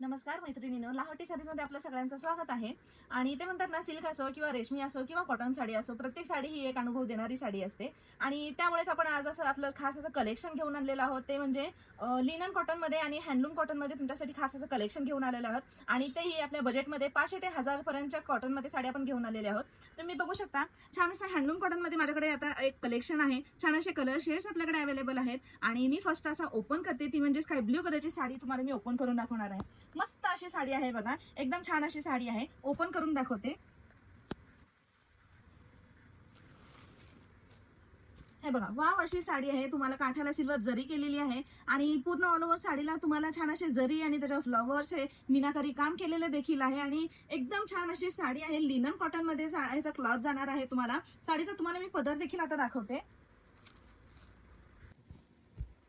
नमस्कार मैत्रिणींनो, लाहोटी साडीमध्ये आपलं सगळ्यांचं स्वागत आहे. आणि ते म्हणतात ना, सिल्क असो किंवा रेशमी असो किंवा कॉटन साडी असो, प्रत्येक साडी ही एक अनुभव देणारी साडी असते. आणि त्यामुळेच आपण आज असं आपलं खास असं कलेक्शन घेऊन आणलेलं आहोत. ते म्हणजे लिनन कॉटनमध्ये आणि हँडलूम कॉटनमध्ये तुमच्यासाठी खास असं कलेक्शन घेऊन आलेलं आहोत. आणि तेही आपल्या बजेटमध्ये 500 ते 1000 पर्यंतच्या कॉटनमध्ये साडी आपण घेऊन आलेले आहोत. तुम्ही बघू शकता, छान असं हँडलूम कॉटनमध्ये माझ्याकडे आता एक कलेक्शन आहे. छान असे कलर शेड्स आपल्याकडे अवेलेबल आहेत. आणि मी फर्स्ट असा ओपन करते, ती म्हणजे स्काय ब्ल्यू कलरची साडी तुम्हाला मी ओपन करून दाखवणार आहे. मस्त अशी साडी आहे बघा, एकदम छान अशी साडी आहे. ओपन करून दाखवते. हे बघा, वाव अशी साडी आहे. तुम्हाला काठाला सिल्वर जरी केलेली आहे आणि पूर्ण ऑल ओव्हर साडीला तुम्हाला छान असे जरी आणि त्याच्या फ्लॉवर्स हे मीनाकारी काम केलेलं देखील आहे. आणि एकदम छान अशी साडी आहे. लिनन कॉटन मध्ये साडीचा क्लॉथ जाणार आहे. तुम्हाला साडीचा तुम्हाला मी पदर देखील आता दाखवते.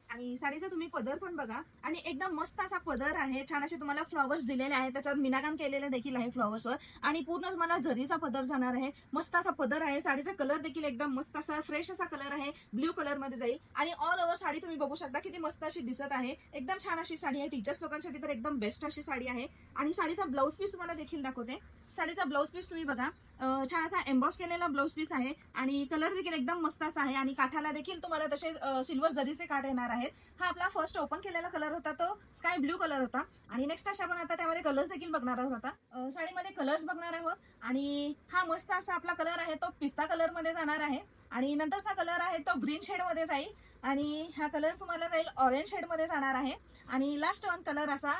आणि साडीचा तुम्ही पदर पण बघा, आणि एकदम मस्त असा पदर आहे. छान असे तुम्हाला फ्लॉवर्स दिलेले आहेत, त्याच्यावर मीनाकाम केलेले देखील आहे फ्लॉवर्सवर. आणि पूर्ण तुम्हाला जरीचा पदर जाणार आहे. मस्त असा पदर आहे. साडीचा कलर देखील एकदम मस्त असा फ्रेश असा कलर आहे, ब्ल्यू कलर मध्ये जाईल. आणि ऑल ओव्हर साडी तुम्ही बघू शकता किती मस्त अशी दिसत आहे. एकदम छान अशी साडी आहे. टीचर्स लोकांसाठी तर एकदम बेस्ट अशी साडी आहे. आणि साडीचा ब्लाऊज पीस तुम्हाला देखील दाखवते. साडीचा ब्लाऊज पीस तुम्ही बघा, छान असा एम्बॉस केलेला ब्लाऊज पीस आहे. आणि कलर देखील एकदम मस्त असा आहे. आणि काठाला देखील तुम्हाला तसे सिल्वर जरीचे काठ येणार आहेत. हा आपला फर्स्ट ओपन केलेला कलर होता, तो स्काय ब्ल्यू कलर होता. आणि नेक्स्ट अशा आपण आता त्यामध्ये कलर्स देखील बघणार आहोत. आता साडीमध्ये कलर्स बघणार आहोत. आणि हा मस्त असा आपला कलर आहे, तो पिस्ता कलर मध्ये जाणार आहे. आणि नंतरचा कलर आहे तो ग्रीन शेड मध्ये जाईल. आणि हा कलर तुम्हाला जाईल ऑरेंज शेड मध्ये जाणार आहे. आणि लास्ट वन कलर असा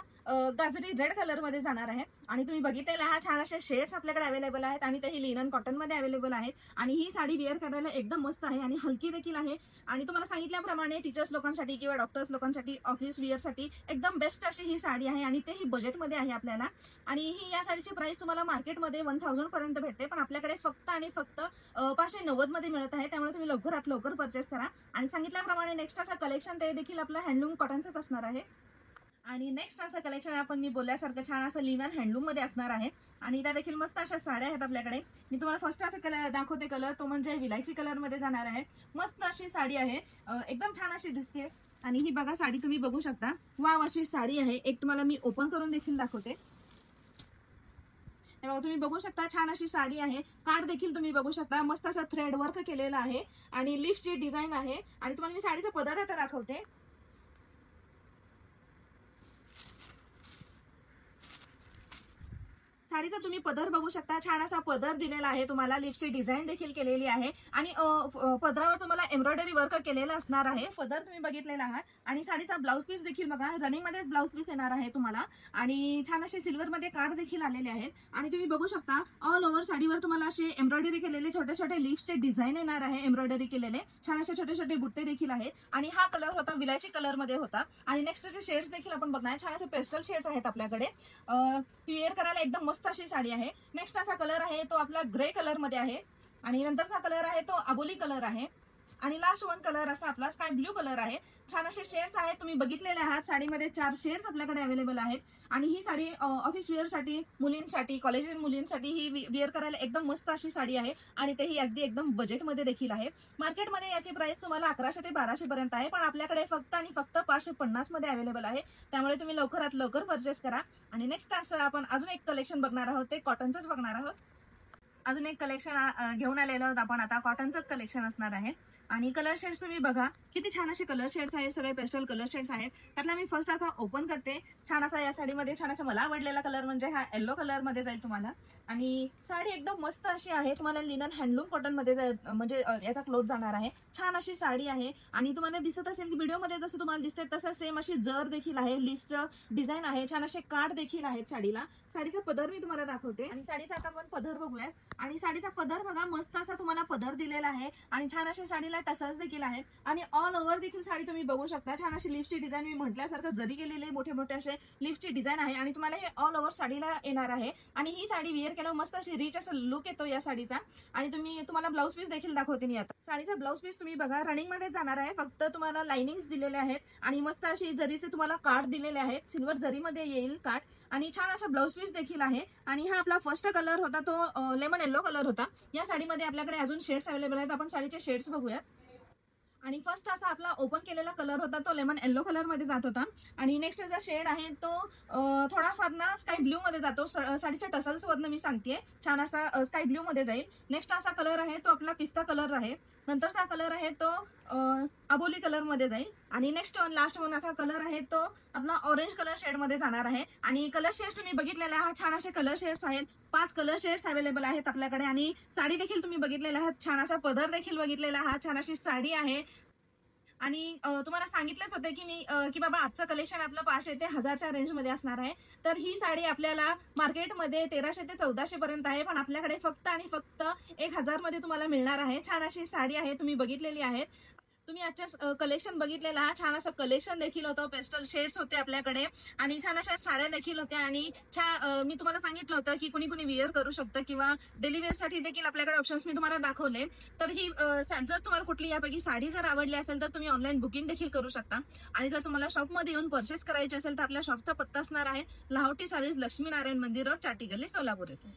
गाजरी रेड कलर मध्ये जाणार आहे. आणि तुम्ही बघितलेला हा छान असे शेड्स आपल्याकडे अवेलेबल आहेत. आणि तेही लिनन कॉटन मध्ये अवेलेबल आहेत. आणि ही साडी वेअर करायला एकदम मस्त आहे आणि हलकी देखील आहे. आणि तुम्हाला सांगितल्याप्रमाणे टीचर्स लोकांसाठी किंवा डॉक्टर्स लोकांसाठी ऑफिस वेअर साठी एकदम बेस्ट अशी ही साडी आहे. आणि तेही बजेटमध्ये आहे आपल्याला. आणि ही या साडीची प्राइस तुम्हाला मार्केटमध्ये 1000 पर्यंत भेटते, पण आपल्याकडे फक्त आणि फक्त 590 मध्ये मिळत आहे. त्यामुळे तुम्ही लवकरात लवकर परचेस करा. आणि सांगितल्याप्रमाणे नेक्स्ट असं कलेक्शन ते देखील आपलं हँडलूम कॉटनचंच असणार आहे. आणि नेक्स्ट असं कलेक्शन आपण मी बोलल्यासारखं छान असं लिनन हँडलूम मध्ये असणार आहे. आणि त्या देखील मस्त अशा साड्या आहेत आपल्याकडे. मी तुम्हाला फर्स्ट असं कलर दाखवते. कलर तो म्हणजे विलायची कलर मध्ये जाणार आहे. मस्त अशी साडी आहे, एकदम छान अशी दिसते. आणि ही बघा साडी तुम्ही बघू शकता, वाव अशी साडी आहे. एक तुम्हाला मी ओपन करून देखील दाखवते. तुम्ही बघू शकता, छान अशी साडी आहे. कार्ड देखील तुम्ही बघू शकता, मस्त असा थ्रेड वर्क केलेला आहे. आणि लिफ्टची डिझाईन आहे. आणि तुम्हाला मी साडीचा पदर आता दाखवते. साडीचा तुम्ही पदर बघू शकता, छान असा पदर दिलेला आहे. तुम्हाला लिफ्टची डिझाईन देखील केलेली आहे. आणि पदरावर तुम्हाला एम्ब्रॉयडरी वर्क केलेलं असणार आहे. पदर तुम्ही बघितलेला आहात. आणि साडीचा ब्लाऊज पीस देखील बघा, रनिंग मध्येच ब्लाऊज पीस येणार आहे तुम्हाला. आणि छान असे सिल्वर मध्ये कार्ड देखील आलेले आहेत. आणि तुम्ही बघू शकता, ऑल ओव्हर साडीवर तुम्हाला असे एम्ब्रॉयडरी केलेले छोटे छोटे लिफ्टचे डिझाईन येणार आहे. एम्ब्रॉयडरी केलेले छान असे छोटे छोटे बुट्टे देखील आहेत. आणि हा कलर होता विलायची कलर मध्ये होता. आणि नेक्स्टचे शेड्स देखील आपण बघणार. छान असे पेस्टल शेड्स आहेत आपल्याकडे. वेअर करायला एकदम मस्त अशी साडी आहे. नेक्स्ट असा कलर आहे तो आपला ग्रे कलर मध्ये आहे. आणि नंतरचा कलर आहे तो अबोली कलर आहे. आणि लास्ट वन कलर असा आपला स्काय ब्ल्यू कलर आहे. छान असे शेड्स आहेत, तुम्ही बघितलेले आहात. साडीमध्ये 4 शेड्स आपल्याकडे अवेलेबल आहेत. आणि ही साडी ऑफिस वेअर साठी, मुलींसाठी, कॉलेज मुलींसाठी ही वेअर करायला एकदम मस्त अशी साडी आहे. आणि तेही अगदी एकदम बजेटमध्ये देखील आहे. मार्केटमध्ये याची प्राइस तुम्हाला 1100 ते 1200 पर्यंत आहे, पण आपल्याकडे फक्त आणि फक्त 550 मध्ये अवेलेबल आहे. त्यामुळे तुम्ही लवकरात लवकर परचेस करा. आणि नेक्स्ट असं आपण अजून एक कलेक्शन बघणार आहोत, ते कॉटनचंच बघणार आहोत. अजून एक कलेक्शन घेऊन आलेलो आहोत आपण आता. कॉटनचंच कलेक्शन असणार आहे. आणि कलर शेड्स तुम्ही बघा, किती छान असे कलर शेड्स आहेत. सगळे पेस्टल कलर शेड्स आहेत. त्यातला मी फर्स्ट असा ओपन करते. छान असा या साडीमध्ये छान असा मला आवडलेला कलर म्हणजे हा येलो कलर मध्ये जाईल तुम्हाला. आणि साडी एकदम मस्त अशी आहे. तुम्हाला लिनन हँडलूम कॉटन मध्ये म्हणजे याचा क्लोथ जाणार आहे. छान अशी साडी आहे. आणि तुम्हाला दिसत असेल की व्हिडिओमध्ये जसं तुम्हाला दिसते तसं सेम अशी जर देखील आहे. लिफ्टचं डिझाईन आहे. छान असे कार्ड देखील आहेत साडीला. साडीचा पदर मी तुम्हाला दाखवते. आणि साडीचा आता आपण पदर बघूया. आणि साडीचा पदर बघा, मस्त असा तुम्हाला पदर दिलेला आहे. आणि छान अशा साडीला टसल्स देखील आहेत. आणि ऑल ओव्हर देखील साडी तुम्ही बघू शकता. छान अशी लिफ्टची डिझाईन मी म्हटल्यासारखं जरी केलेले मोठे मोठे असे लिफ्टची डिझाईन आहे. आणि तुम्हाला हे ऑल ओव्हर साडीला येणार आहे. आणि ही साडी वेअर केल्यावर मस्त अशी रिच असं लुक येतो या साडीचा. आणि तुम्हाला ब्लाऊज पीस देखील दाखवते मी आता. साडीचा ब्लाऊज पीस तुम्ही बघा, रनिंग मध्ये जाणार आहे. फक्त तुम्हाला लाइनिंग्स दिलेले आहेत. आणि मस्त अशी जरीचे तुम्हाला कार्ड दिलेले आहेत. सिल्वर जरीमध्ये येईल कार्ड. आणि छान असा ब्लाऊज पीस देखील आहे. आणि हा आपला फर्स्ट कलर होता तो लेमन येलो कलर होता. या साडीमध्ये आपल्याकडे अजून शेड्स अवेलेबल आहेत. आपण साडीचे शेड्स बघूया. आणि फर्स्ट असा आपला ओपन केलेला कलर होता तो लेमन येल्लो कलर मध्ये जात होता. आणि नेक्स्ट जो शेड आहे तो थोडाफार ना स्काय ब्ल्यू मध्ये जातो. साडीच्या टसल्स वरनं मी सांगतेय, छान असा स्काय ब्ल्यू मध्ये जाईल. नेक्स्ट असा कलर आहे तो आपला पिस्ता कलर आहे. नंतरचा कलर आहे तो अबोली कलर मध्ये जाईल. आणि नेक्स्ट लास्ट वन असा कलर आहे तो आपला ऑरेंज कलर शेड मध्ये जाणार आहे. आणि कलर शेड्स तुम्ही बघितलेले आहात, छान असे कलर शेड्स आहेत. 5 कलर शेड्स अवेलेबल आहेत आपल्याकडे. आणि साडी देखील तुम्ही बघितलेला आहात, छान असा पदर देखील बघितलेला आहात, छान अशी साडी आहे. आणि तुम्हाला सांगितलंच होतं की मी की बाबा आजचं कलेक्शन आपलं 500 ते 1000च्या रेंजमध्ये असणार आहे. तर ही साडी आपल्याला मार्केटमध्ये 1300 ते 1400 पर्यंत आहे, पण आपल्याकडे फक्त आणि फक्त 1000 मध्ये तुम्हाला मिळणार आहे. छान अशी साडी आहे, तुम्ही बघितलेली आहेत. तुम्ही आजच्या कलेक्शन बघितलेलं हा छान असं कलेक्शन देखील होतं. पेस्टल शेड्स होते आपल्याकडे आणि छान अशा साड्या देखील होत्या. आणि मी तुम्हाला सांगितलं होतं की कुणी कुणी वेअर करू शकतं किंवा डेली वेअर साठी देखील आपल्याकडे ऑप्शन्स मी तुम्हाला दाखवले. तर ही जर तुम्हाला कुठली यापैकी साडी जर आवडली असेल तर तुम्ही ऑनलाईन बुकिंग देखील करू शकता. आणि जर तुम्हाला शॉपमध्ये येऊन परचेस करायची असेल तर आपल्या शॉपचा पत्ता असणार आहे लाहोटी सारीज, लक्ष्मीनारायण मंदिर रोड, चाटी गल्ली, सोलापूर येथे.